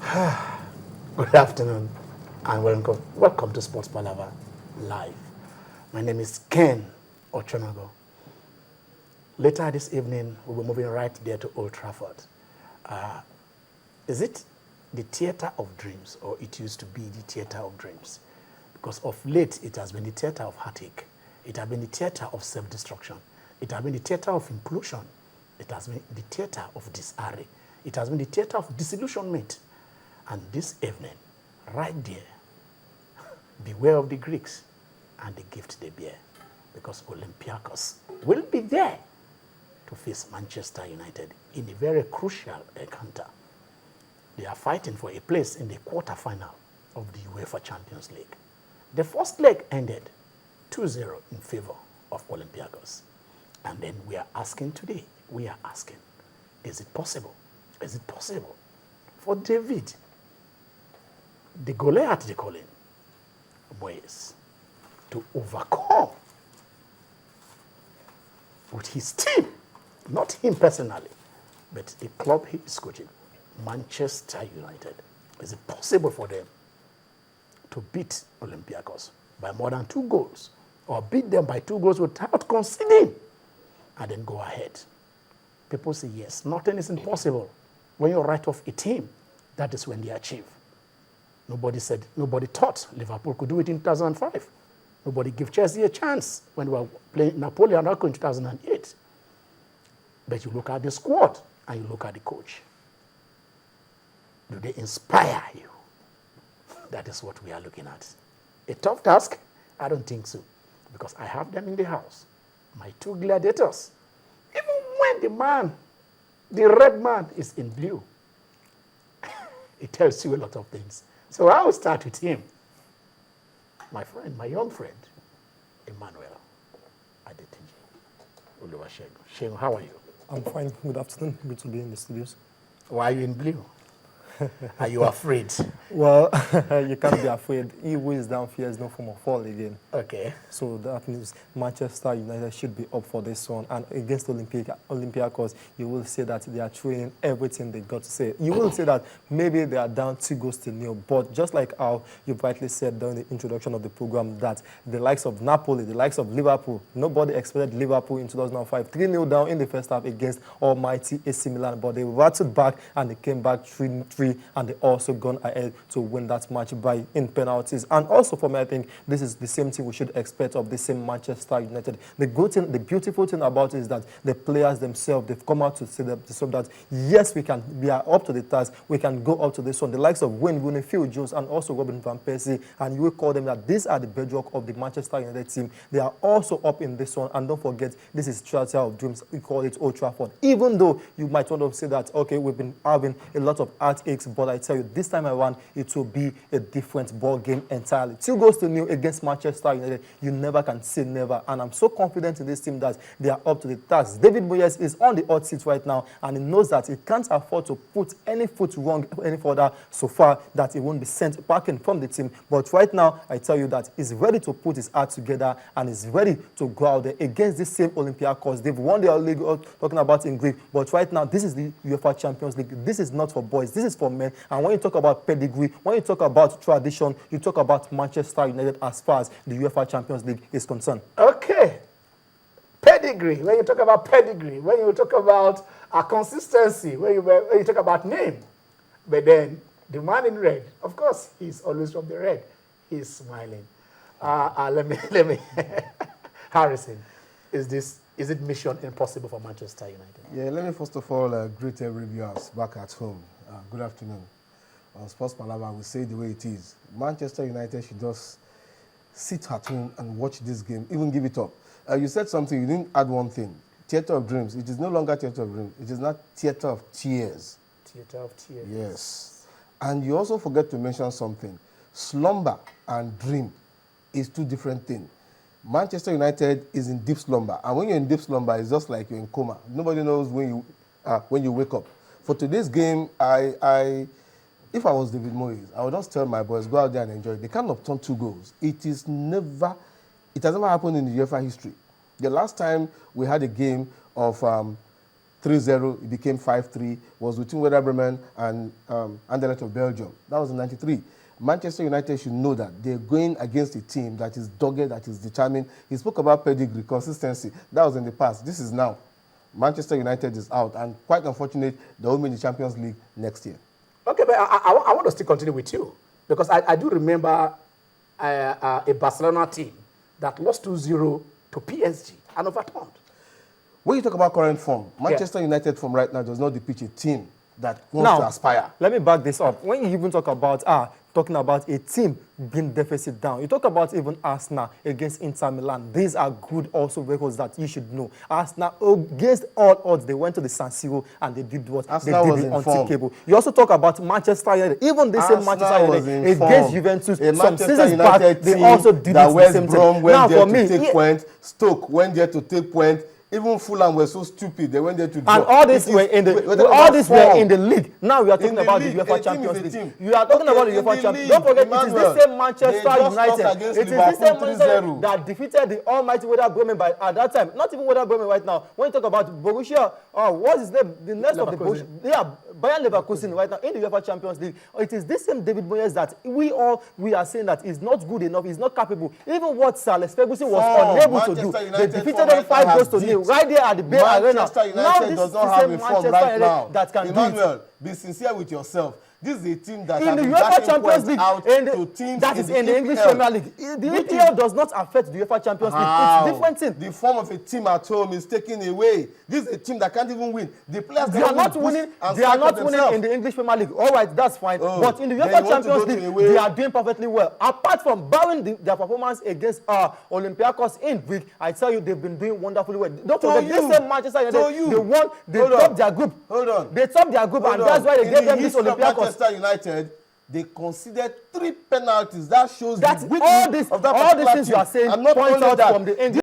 Good afternoon and welcome to Sports Palava Live. My name is Ken Ochonago. Later this evening, we'll be moving right there to Old Trafford. Is it the theater of dreams, or it used to be the theater of dreams? Because of late, it has been the theater of heartache. It has been the theater of self-destruction. It has been the theater of implosion. It has been the theater of disarray. It has been the theater of disillusionment. And this evening, right there, beware of the Greeks and the gift they bear, because Olympiacos will be there to face Manchester United in a very crucial encounter. They are fighting for a place in the quarterfinal of the UEFA Champions League. The first leg ended 2-0 in favor of Olympiacos. And then we are asking, is it possible? Is it possible for David, the Goliath they call him, Moyes, to overcome with his team, not him personally, but the club he is coaching, Manchester United? Is it possible for them to beat Olympiacos by more than 2 goals, or beat them by 2 goals without conceding, and then go ahead? People say yes, nothing is impossible. When you write off a team, that is when they achieve. Nobody thought Liverpool could do it in 2005. Nobody gave Chelsea a chance when we were playing Napoli and Arco in 2008. But you look at the squad and you look at the coach. Do they inspire you? That is what we are looking at. A tough task? I don't think so, because I have them in the house. My 2 gladiators. Even when the red man is in blue, it tells you a lot of things. So I will start with him. My friend, my young friend, Emmanuel Adetunji Oluwasegun. Shegun, how are you? I'm fine. Good afternoon. Good to be in the studios. Why are you in blue? Are you afraid? Well, you can't be afraid. He who is down fears no form of fall again. Okay. So that means Manchester United should be up for this one. And against Olympiacos, you will say that they are training everything they got to say. You will say that maybe they are down 2-0. But just like how you rightly said during the introduction of the program, that the likes of Napoli, the likes of Liverpool, nobody expected Liverpool in 2005 3-0 down in the first half against almighty AC Milan. But they rattled back and they came back 3-3. And they also gone ahead to win that match in penalties. And also for me, I think this is the same thing we should expect of the same Manchester United. The good thing, the beautiful thing about it is that the players themselves, they've come out to say that yes, we are up to the task, we can go up to this one. The likes of Wayne Phil Jones and also Robin Van Persie, and you will call them that these are the bedrock of the Manchester United team. They are also up in this one. And don't forget, this is Theatre of Dreams. We call it Old Trafford. Even though you might want to say that, okay, we've been having a lot of heartaches, but I tell you, this time around, it will be a different ball game entirely. 2-0 against Manchester United. You never can say never. And I'm so confident in this team that they are up to the task. David Moyes is on the hot seat right now, and he knows that he can't afford to put any foot wrong any further so far that he won't be sent packing from the team. But right now, I tell you that he's ready to put his heart together and he's ready to go out there against this same Olympiacos. They've won their league, talking about in Greek. But right now, this is the UEFA Champions League. This is not for boys. This is for men. And when you talk about pedigree, when you talk about tradition, you talk about Manchester United as far as the UEFA Champions League is concerned. Okay. Pedigree. When you talk about pedigree, when you talk about a consistency, when you talk about name. But then the man in red, of course, he's always from the red. He's smiling. Let me Harrison, is it mission impossible for Manchester United? Yeah, let me first of all greet every viewers back at home. Good afternoon. On Sports Palava, we say the way it is. Manchester United should just sit at home and watch this game, even give it up. You said something, you didn't add one thing. Theatre of Dreams. It is no longer Theatre of Dreams. It is not Theatre of Tears. Theatre of Tears. Yes. And you also forget to mention something. Slumber and dream is 2 different things. Manchester United is in deep slumber. And when you're in deep slumber, it's just like you're in coma. Nobody knows when you wake up. For today's game, if I was David Moyes, I would just tell my boys, go out there and enjoy it. They can't obtain 2 goals. It has never happened in the UEFA history. The last time we had a game of 3-0, it became 5-3, was between Werder Bremen and Anderlecht of Belgium. That was in 93. Manchester United should know that they're going against a team that is dogged, that is determined. He spoke about pedigree, consistency. That was in the past. This is now. Manchester United is out, and quite unfortunate, they will win the Champions League next year. Okay, but I want to still continue with you, because I do remember a Barcelona team that lost 2-0 to PSG and overturned. When you talk about current form, Manchester United form right now does not depict a team that wants to aspire. Let me back this up. When you even talk about talking about a team being deficit down, you talk about even Arsenal against Inter Milan. These are good also records that you should know. Arsenal, against all odds, they went to the San Siro and they did what? Arsenal they was did in the form. unthinkable. You also talk about Manchester United. Even the same Manchester United against Juventus, some seasons back, they also did the same thing. Now for me, take point. Stoke went there to take point. Even Fulham were so stupid, they went there to draw. And all this were in the league. Now we are talking about the UEFA Champions League. You are talking about the UEFA Champions League. Don't forget, it is the same Manchester United. It is the same Manchester that defeated the almighty Werder Bremen at that time. Not even Werder Bremen right now. When you talk about Borussia, what's his name? The next of the Borussia. Yeah, Bayern Leverkusen right now in the UEFA Champions League. It is this same David Moyes that we are saying that is not good enough, is not capable. Even what Sir Alex Ferguson was unable to do. They defeated them 5-0 right there at the Bay Arena. Manchester United does not have a form right now. That can Emmanuel, be sincere with yourself. This is a team that in the UEFA Champions League, that is in the English Premier League. The EPL does not affect the UEFA Champions League. It's a different thing. The form of a team at home is taken away. This is a team that can't even win. The players they are not winning. They are not winning in the English Premier League. All right, that's fine. But in the UEFA Champions League, they are doing perfectly well. Apart from barring their performance against Olympiacos in Greek, I tell you, they've been doing wonderfully well. Don't forget, this same Manchester United, they won. They topped their group. Hold on. They topped their group, and that's why they gave them this Olympiacos. Manchester United, they considered 3 penalties. That shows that's the weakness of that all these things you are saying point out from the English.